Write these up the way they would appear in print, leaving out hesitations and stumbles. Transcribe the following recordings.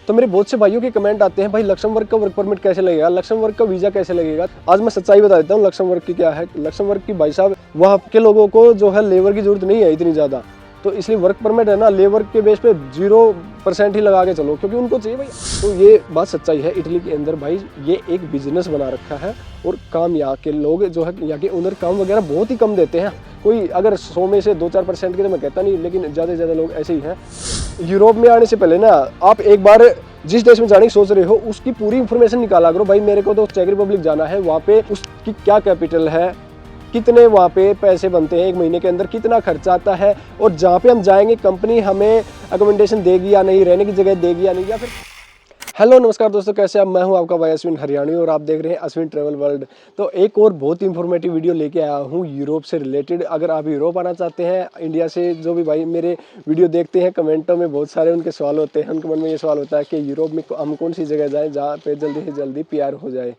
तो मेरे बहुत से भाइयों के कमेंट आते हैं, भाई लक्समबर्ग का वर्क परमिट कैसे लगेगा, लक्समबर्ग का वीज़ा कैसे लगेगा। आज मैं सच्चाई बता देता हूँ लक्समबर्ग की क्या है। लक्समबर्ग की भाई साहब वहाँ के लोगों को जो है लेबर की जरूरत नहीं है इतनी ज़्यादा, तो इसलिए वर्क परमिट है ना लेबर के बेस पे 0% ही लगा के चलो, क्योंकि उनको चाहिए भाई। तो ये बात सच्चाई है। इटली के अंदर भाई ये एक बिजनेस बना रखा है और काम यहाँ के लोग जो है यहाँ के ओनर काम वगैरह बहुत ही कम देते हैं। कोई अगर 100 में से 2-4% के तो मैं कहता नहीं, लेकिन ज़्यादा से ज़्यादा लोग ऐसे ही हैं। यूरोप में आने से पहले ना आप एक बार जिस देश में जाने की सोच रहे हो उसकी पूरी इन्फॉर्मेशन निकाला करो। भाई मेरे को तो चेक रिपब्लिक जाना है, वहाँ पे उसकी क्या कैपिटल है, कितने वहाँ पे पैसे बनते हैं एक महीने के अंदर, कितना खर्चा आता है, और जहाँ पे हम जाएंगे कंपनी हमें अकोमोडेशन देगी या नहीं, रहने की जगह देगी या नहीं, या फिर। हेलो नमस्कार दोस्तों, कैसे आप? मैं हूं आपका भाई अश्विन हरियाणवी और आप देख रहे हैं अश्विन ट्रैवल वर्ल्ड। तो एक और बहुत ही इंफॉर्मेटिव वीडियो लेके आया हूं यूरोप से रिलेटेड। अगर आप यूरोप आना चाहते हैं इंडिया से, जो भी भाई मेरे वीडियो देखते हैं कमेंटों में बहुत सारे उनके सवाल होते हैं, उनके मन में ये सवाल होता है कि यूरोप में हम कौन सी जगह जाएँ जहाँ पे जल्दी से जल्दी PR हो जाए।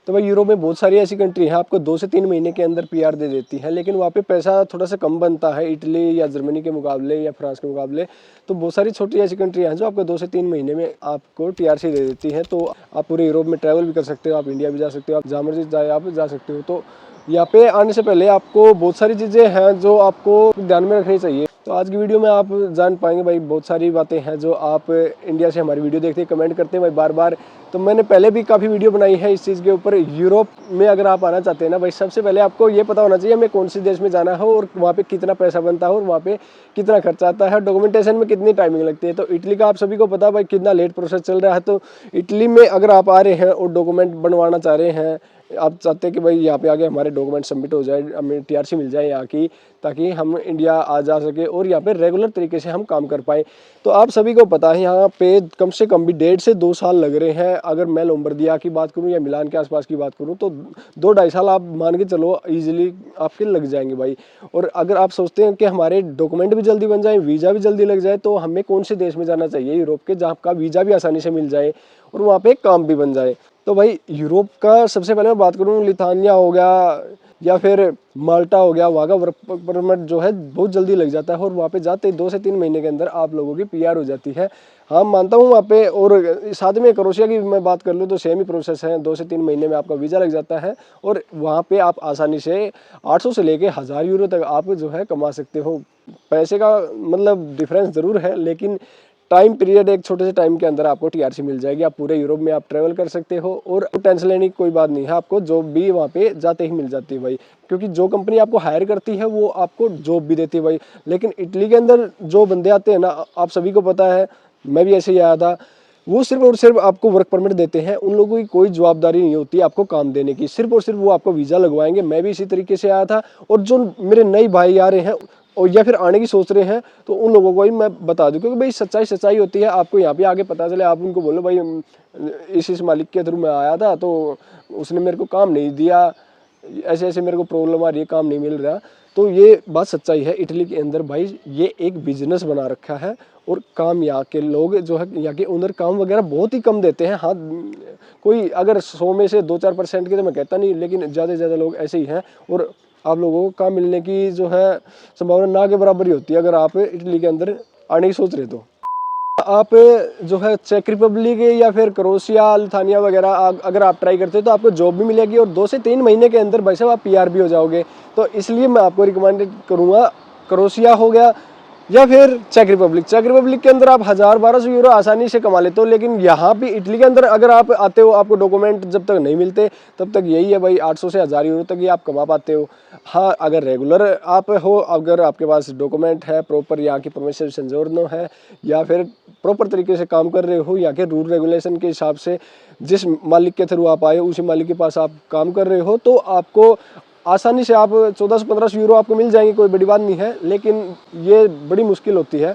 तो भाई यूरोप में बहुत सारी ऐसी कंट्री हैं आपको 2 से 3 महीने के अंदर PR दे देती हैं, लेकिन वहाँ पे पैसा थोड़ा सा कम बनता है इटली या जर्मनी के मुकाबले या फ्रांस के मुकाबले। तो बहुत सारी छोटी ऐसी कंट्री हैं जो आपको 2 से 3 महीने में आपको TRC दे देती हैं। तो आप पूरे यूरोप में ट्रैवल भी कर सकते हो, आप इंडिया भी जा सकते हो, आप जहाँ मर्जी जाए आप जा सकते हो। तो यहाँ पे आने से पहले आपको बहुत सारी चीज़ें हैं जो आपको ध्यान में रखनी चाहिए। तो आज की वीडियो में आप जान पाएंगे भाई बहुत सारी बातें हैं जो आप इंडिया से हमारी वीडियो देखते हैं, कमेंट करते हैं भाई बार बार। तो मैंने पहले भी काफ़ी वीडियो बनाई है इस चीज़ के ऊपर। यूरोप में अगर आप आना चाहते हैं ना भाई, सबसे पहले आपको ये पता होना चाहिए हमें कौन सी देश में जाना है और वहाँ पे कितना पैसा बनता है और वहाँ पे कितना खर्चा आता है, डॉक्यूमेंटेशन में कितनी टाइमिंग लगती है। तो इटली का आप सभी को पता है भाई कितना लेट प्रोसेस चल रहा है। तो इटली में अगर आप आ रहे हैं और डॉक्यूमेंट बनवाना चाह रहे हैं, आप चाहते हैं कि भाई यहाँ पे आके हमारे डॉक्यूमेंट सबमिट हो जाए, हमें TRC मिल जाए यहाँ की, ताकि हम इंडिया आ जा सके और यहाँ पे रेगुलर तरीके से हम काम कर पाएँ। तो आप सभी को पता है यहाँ पे कम से कम भी 1.5 से 2 साल लग रहे हैं। अगर मैं लोम्बर्डिया की बात करूँ या मिलान के आसपास की बात करूँ तो 2-2.5 साल आप मान के चलो ईजिली आपके लग जाएंगे भाई। और अगर आप सोचते हैं कि हमारे डॉक्यूमेंट भी जल्दी बन जाए, वीज़ा भी जल्दी लग जाए, तो हमें कौन से देश में जाना चाहिए यूरोप के जहाँ का वीज़ा भी आसानी से मिल जाए और वहाँ पे काम भी बन जाए। तो भाई यूरोप का सबसे पहले मैं बात करूँ, लिथुआनिया हो गया या फिर माल्टा हो गया, वहाँ का वर्क परमिट जो है बहुत जल्दी लग जाता है और वहाँ पे जाते 2 से 3 महीने के अंदर आप लोगों की PR हो जाती है। हाँ मानता हूँ वहाँ पे। और साथ में क्रोएशिया की मैं बात कर लूँ तो सेम ही प्रोसेस है, 2 से 3 महीने में आपका वीज़ा लग जाता है और वहाँ पे आप आसानी से 800 से लेके 1000 यूरो तक आप जो है कमा सकते हो। पैसे का मतलब डिफरेंस ज़रूर है, लेकिन टाइम पीरियड एक छोटे से टाइम के अंदर आपको TRC मिल जाएगी। आप पूरे यूरोप में आप ट्रैवल कर सकते हो और टेंशन लेने की कोई बात नहीं है, आपको जॉब भी वहाँ पे जाते ही मिल जाती है भाई। क्योंकि जो कंपनी आपको हायर करती है वो आपको जॉब भी देती है भाई। लेकिन इटली के अंदर जो बंदे आते हैं ना, आप सभी को पता है, मैं भी ऐसे ही आया था, वो सिर्फ और सिर्फ आपको वर्क परमिट देते हैं। उन लोगों की कोई जवाबदारी नहीं होती आपको काम देने की, सिर्फ और सिर्फ वो आपको वीज़ा लगवाएंगे। मैं भी इसी तरीके से आया था। और जो मेरे नए भाई आ रहे हैं और या फिर आने की सोच रहे हैं, तो उन लोगों को ही मैं बता दूं, क्योंकि भाई सच्चाई होती है। आपको यहाँ पे आके पता चले, आप उनको बोलो भाई इस मालिक के थ्रू मैं आया था तो उसने मेरे को काम नहीं दिया, ऐसे ऐसे मेरे को प्रॉब्लम आ रही है, काम नहीं मिल रहा। तो ये बात सच्चाई है। इटली के अंदर भाई ये एक बिजनेस बना रखा है और काम यहाँ के लोग जो है यहाँ के ओनर काम वगैरह बहुत ही कम देते हैं। हाँ कोई अगर 100 में से 2-4% के तो मैं कहता नहीं, लेकिन ज़्यादा से ज़्यादा लोग ऐसे ही हैं। और आप लोगों को काम मिलने की जो है संभावना ना के बराबर ही होती है अगर आप इटली के अंदर आने की सोच रहे तो। आप जो है चेक रिपब्लिक या फिर क्रोएशिया, लिथुआनिया वगैरह अगर आप ट्राई करते हो तो आपको जॉब भी मिलेगी और 2 से 3 महीने के अंदर भाई साहब आप PR भी हो जाओगे। तो इसलिए मैं आपको रिकमेंड करूँगा क्रोएशिया हो गया या फिर चेक रिपब्लिक के अंदर आप 1000-1200 यूरो आसानी से कमा लेते हो। लेकिन यहाँ पे इटली के अंदर अगर आप आते हो, आपको डॉक्यूमेंट जब तक नहीं मिलते तब तक यही है भाई 800 से 1000 यूरो तक ही आप कमा पाते हो। हाँ अगर रेगुलर आप हो, अगर आपके पास डॉक्यूमेंट है प्रॉपर, यहाँ की परमिशन संजोर्नो है, या फिर प्रॉपर तरीके से काम कर रहे हो यहाँ के रूल रेगुलेशन के हिसाब से, जिस मालिक के थ्रू आप आए उसी मालिक के पास आप काम कर रहे हो, तो आपको आसानी से आप 1400 से 1500 यूरो आपको मिल जाएंगे। कोई बड़ी बात नहीं है, लेकिन ये बड़ी मुश्किल होती है।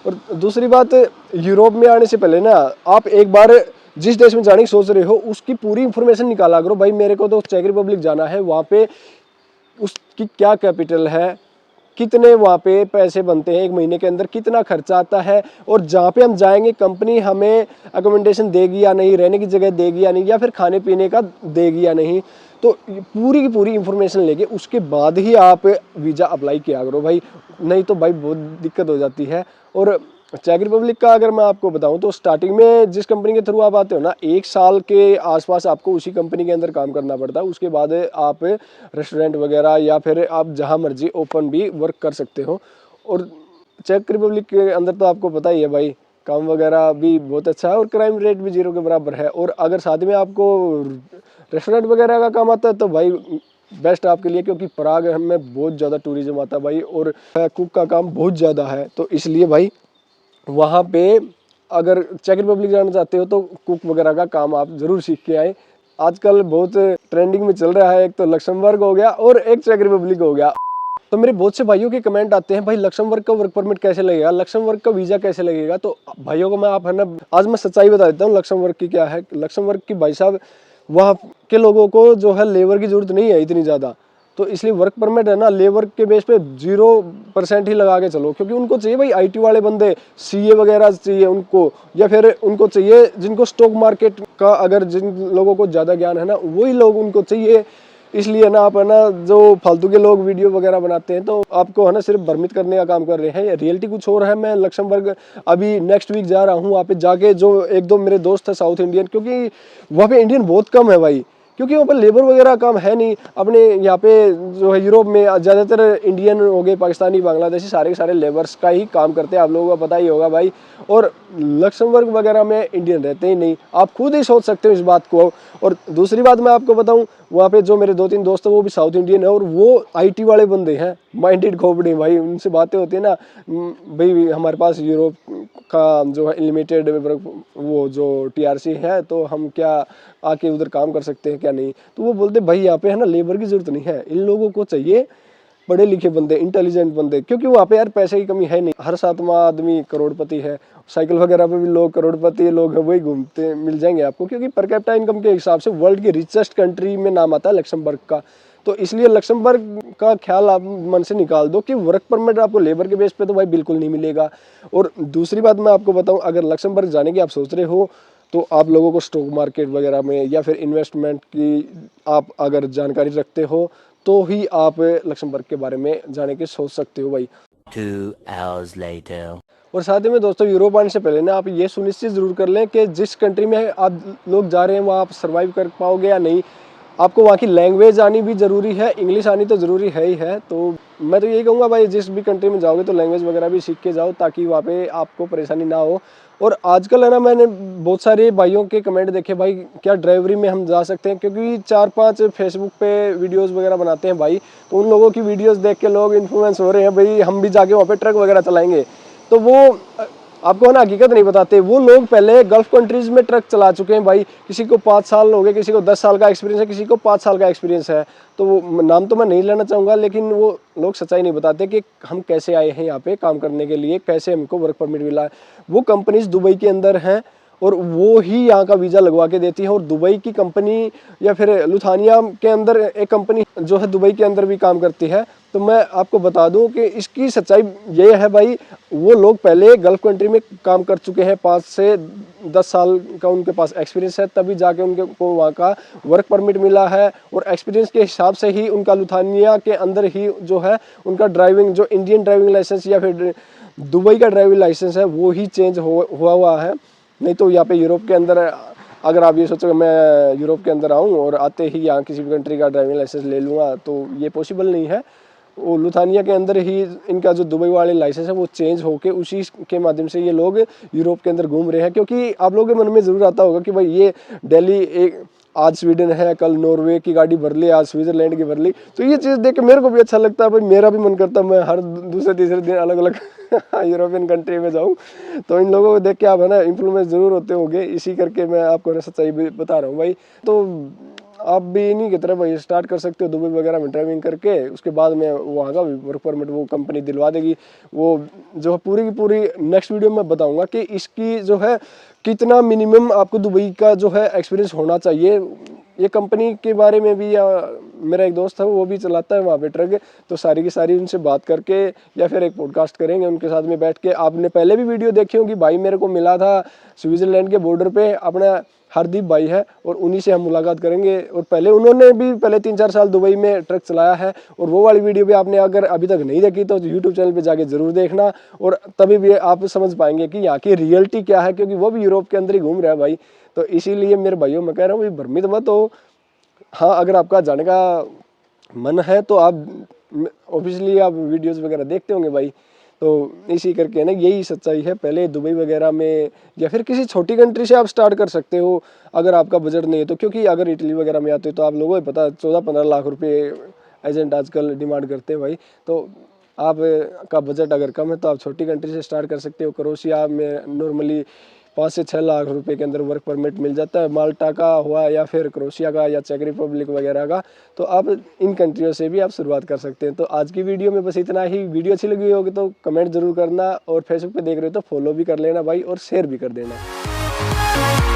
और दूसरी बात, यूरोप में आने से पहले ना आप एक बार जिस देश में जाने की सोच रहे हो उसकी पूरी इन्फॉर्मेशन निकाला करो। भाई मेरे को तो चेक रिपब्लिक जाना है, वहाँ पे उसकी क्या कैपिटल है, कितने वहाँ पे पैसे बनते हैं एक महीने के अंदर, कितना खर्चा आता है, और जहाँ पे हम जाएंगे कंपनी हमें अकोमोडेशन देगी या नहीं, रहने की जगह देगी या नहीं, या फिर खाने पीने का देगी या नहीं। तो पूरी की पूरी इन्फॉर्मेशन लेके उसके बाद ही आप वीज़ा अप्लाई किया करो भाई, नहीं तो भाई बहुत दिक्कत हो जाती है। और चेक रिपब्लिक का अगर मैं आपको बताऊं तो स्टार्टिंग में जिस कंपनी के थ्रू आप आते हो ना, 1 साल के आसपास आपको उसी कंपनी के अंदर काम करना पड़ता है। उसके बाद आप रेस्टोरेंट वगैरह या फिर आप जहां मर्जी ओपन भी वर्क कर सकते हो। और चेक रिपब्लिक के अंदर तो आपको पता ही है भाई, काम वगैरह भी बहुत अच्छा है और क्राइम रेट भी 0 के बराबर है। और अगर साथ में आपको रेस्टोरेंट वगैरह का काम आता है तो भाई बेस्ट आपके लिए, क्योंकि पराग में बहुत ज़्यादा टूरिज्म आता है भाई, और कुक का काम बहुत ज़्यादा है। तो इसलिए भाई वहाँ पे अगर चेक रिपब्लिक जाना चाहते हो तो कुक वगैरह का काम आप ज़रूर सीख के आए। आजकल बहुत ट्रेंडिंग में चल रहा है, एक तो लक्समबर्ग हो गया और एक चेक रिपब्लिक हो गया। तो मेरे बहुत से भाइयों के कमेंट आते हैं, भाई लक्समबर्ग का वर्क परमिट कैसे लगेगा, लक्समबर्ग का वीज़ा कैसे लगेगा। तो भाइयों को मैं आप है ना, आज मैं सच्चाई बता देता हूँ लक्समबर्ग की क्या है। लक्समबर्ग की भाई साहब वहाँ के लोगों को जो है लेबर की ज़रूरत नहीं है इतनी ज़्यादा। तो इसलिए वर्क परमिट है ना, लेबर के बेस पे 0% ही लगा के चलो, क्योंकि उनको चाहिए भाई आईटी वाले बंदे, सीए वगैरह चाहिए उनको, या फिर उनको चाहिए जिनको स्टॉक मार्केट का अगर जिन लोगों को ज़्यादा ज्ञान है ना, वही लोग उनको चाहिए। इसलिए ना आप है ना, जो फालतू के लोग वीडियो वगैरह बनाते हैं तो आपको है ना सिर्फ भ्रमित करने का काम कर रहे हैं। रियलिटी कुछ और है। मैं लक्समबर्ग अभी नेक्स्ट वीक जा रहा हूँ, वहाँ पे जाके जो 1-2 मेरे दोस्त है साउथ इंडियन, क्योंकि वहाँ पे इंडियन बहुत कम है भाई, क्योंकि वहाँ पर लेबर वगैरह काम है नहीं। अपने यहाँ पे जो है यूरोप में ज़्यादातर इंडियन हो गए, पाकिस्तानी, बांग्लादेशी, सारे के सारे लेबर्स का ही काम करते हैं, आप लोगों को पता ही होगा भाई। और लक्समबर्ग वगैरह में इंडियन रहते ही नहीं, आप खुद ही सोच सकते हो इस बात को। और दूसरी बात मैं आपको बताऊं, वहाँ पे जो मेरे 2-3 दोस्त हैं वो भी साउथ इंडियन है, और वो आईटी वाले बंदे हैं, माइंडेड खोपड़ी भाई। उनसे बातें होती है ना, भाई हमारे पास यूरोप का जो है लिमिटेड वो जो टीआरसी है, तो हम क्या आके उधर काम कर सकते हैं क्या नहीं। तो वो बोलते भाई यहाँ पे है ना लेबर की जरूरत नहीं है, इन लोगों को चाहिए पढ़े लिखे बंदे, इंटेलिजेंट बंदे, क्योंकि वहाँ पे यार पैसे की कमी है नहीं। हर 7वां आदमी करोड़पति है, साइकिल वगैरह पे भी लोग करोड़पति लोग हैं, वही घूमते मिल जाएंगे आपको, क्योंकि पर कैपिटा इनकम के हिसाब से वर्ल्ड की रिचेस्ट कंट्री में नाम आता है लक्समबर्ग का। तो इसलिए लक्समबर्ग का ख्याल आप मन से निकाल दो कि वर्क परमिट आपको लेबर के बेस पे तो भाई बिल्कुल नहीं मिलेगा। और दूसरी बात मैं आपको बताऊं, अगर लक्समबर्ग जाने की आप सोच रहे हो तो आप लोगों को स्टॉक मार्केट वगैरह में या फिर इन्वेस्टमेंट की आप अगर जानकारी रखते हो तो ही आप लक्समबर्ग के बारे में जाने की सोच सकते हो भाई। 2 hours later. और साथ ही में दोस्तों, यूरोप आने से पहले ना आप ये सुनिश्चित जरूर कर लें कि जिस कंट्री में आप लोग जा रहे हैं वहाँ आप सर्वाइव कर पाओगे या नहीं। आपको वहाँ की लैंग्वेज आनी भी ज़रूरी है, इंग्लिश आनी तो ज़रूरी है ही है। तो मैं तो यही कहूँगा भाई, जिस भी कंट्री में जाओगे तो लैंग्वेज वगैरह भी सीख के जाओ, ताकि वहाँ पे आपको परेशानी ना हो। और आजकल है ना, मैंने बहुत सारे भाइयों के कमेंट देखे भाई, क्या ड्राइवरी में हम जा सकते हैं, क्योंकि 4-5 फेसबुक पे वीडियोस वगैरह बनाते हैं भाई, तो उन लोगों की वीडियोस देख के लोग इन्फ्लुएंस हो रहे हैं भाई, हम भी जाके वहाँ पे ट्रक वगैरह चलाएंगे। तो वो आपको है ना हकीकत नहीं बताते। वो लोग पहले गल्फ कंट्रीज में ट्रक चला चुके हैं भाई, किसी को 5 साल हो गए, किसी को 10 साल का एक्सपीरियंस है, किसी को 5 साल का एक्सपीरियंस है। तो वो नाम तो मैं नहीं लेना चाहूँगा, लेकिन वो लोग सच्चाई नहीं बताते कि हम कैसे आए हैं यहाँ पे काम करने के लिए, कैसे हमको वर्क परमिट मिला है। वो कंपनीज दुबई के अंदर हैं और वो ही यहाँ का वीज़ा लगवा के देती है। और दुबई की कंपनी या फिर लुथानिया के अंदर एक कंपनी जो है दुबई के अंदर भी काम करती है। तो मैं आपको बता दूं कि इसकी सच्चाई ये है भाई, वो लोग पहले गल्फ कंट्री में काम कर चुके हैं, 5 से 10 साल का उनके पास एक्सपीरियंस है, तभी जाके उनको को वहाँ का वर्क परमिट मिला है। और एक्सपीरियंस के हिसाब से ही उनका लुथानिया के अंदर ही जो है उनका ड्राइविंग, जो इंडियन ड्राइविंग लाइसेंस या फिर दुबई का ड्राइविंग लाइसेंस है, वो ही चेंज हुआ है। नहीं तो यहाँ पे यूरोप के अंदर अगर आप ये सोचो कि मैं यूरोप के अंदर आऊँ और आते ही यहाँ किसी भी कंट्री का ड्राइविंग लाइसेंस ले लूँगा, तो ये पॉसिबल नहीं है। वो लुथानिया के अंदर ही इनका जो दुबई वाले लाइसेंस है वो चेंज होके उसी के माध्यम से ये लोग यूरोप के अंदर घूम रहे हैं। क्योंकि आप लोगों के मन में ज़रूर आता होगा कि भाई ये दिल्ली एक आज स्वीडन है, कल नॉर्वे की गाड़ी भर ली, आज स्विट्जरलैंड की भर ली। तो ये चीज़ देख के मेरे को भी अच्छा लगता है भाई, मेरा भी मन करता है मैं हर दूसरे तीसरे दिन अलग अलग यूरोपियन कंट्री में जाऊँ। तो इन लोगों को देख के आप है ना इन्फ्लुएंस ज़रूर होते होंगे, इसी करके मैं आपको ना सच्चाई बता रहा हूँ भाई। तो आप भी इन्हीं की तरह भाई स्टार्ट कर सकते हो दुबई वगैरह में ड्राइविंग करके, उसके बाद में वहाँ का वर्क परमिट वो कंपनी दिलवा देगी। वो जो पूरी की पूरी नेक्स्ट वीडियो में बताऊंगा कि इसकी जो है कितना मिनिमम आपको दुबई का जो है एक्सपीरियंस होना चाहिए। ये कंपनी के बारे में भी, या मेरा एक दोस्त है वो भी चलाता है वहाँ पे ट्रक, तो सारी की सारी उनसे बात करके या फिर एक पॉडकास्ट करेंगे उनके साथ में बैठ के। आपने पहले भी वीडियो देखी होगी भाई, मेरे को मिला था स्विट्जरलैंड के बॉर्डर पे, अपना हरदीप भाई है और उन्हीं से हम मुलाकात करेंगे। और पहले उन्होंने भी पहले 3-4 साल दुबई में ट्रक चलाया है, और वो वाली वीडियो भी आपने अगर अभी तक नहीं देखी तो यूट्यूब चैनल पे जाके ज़रूर देखना, और तभी भी आप समझ पाएंगे कि यहाँ की रियलिटी क्या है, क्योंकि वो भी यूरोप के अंदर ही घूम रहा है भाई। तो इसीलिए मेरे भाइयों मैं कह रहा हूँ भ्रमित मत हो। हाँ, अगर आपका जाने का मन है तो आप ऑब्वियसली आप वीडियोस वगैरह देखते होंगे भाई। तो इसी करके ना यही सच्चाई है। पहले दुबई वगैरह में या फिर किसी छोटी कंट्री से आप स्टार्ट कर सकते हो अगर आपका बजट नहीं है तो, क्योंकि अगर इटली वगैरह में आते हो तो आप लोगों को पता 14-15 लाख रुपए एजेंट आजकल डिमांड करते हैं भाई। तो आप का बजट अगर कम है तो आप छोटी कंट्री से स्टार्ट कर सकते हो। क्रोएशिया में नॉर्मली 5 से 6 लाख रुपए के अंदर वर्क परमिट मिल जाता है। माल्टा का हुआ या फिर क्रोएशिया का या चेक रिपब्लिक वगैरह का, तो आप इन कंट्रियों से भी आप शुरुआत कर सकते हैं। तो आज की वीडियो में बस इतना ही। वीडियो अच्छी लगी होगी तो कमेंट जरूर करना, और फेसबुक पे देख रहे हो तो फॉलो भी कर लेना भाई, और शेयर भी कर देना।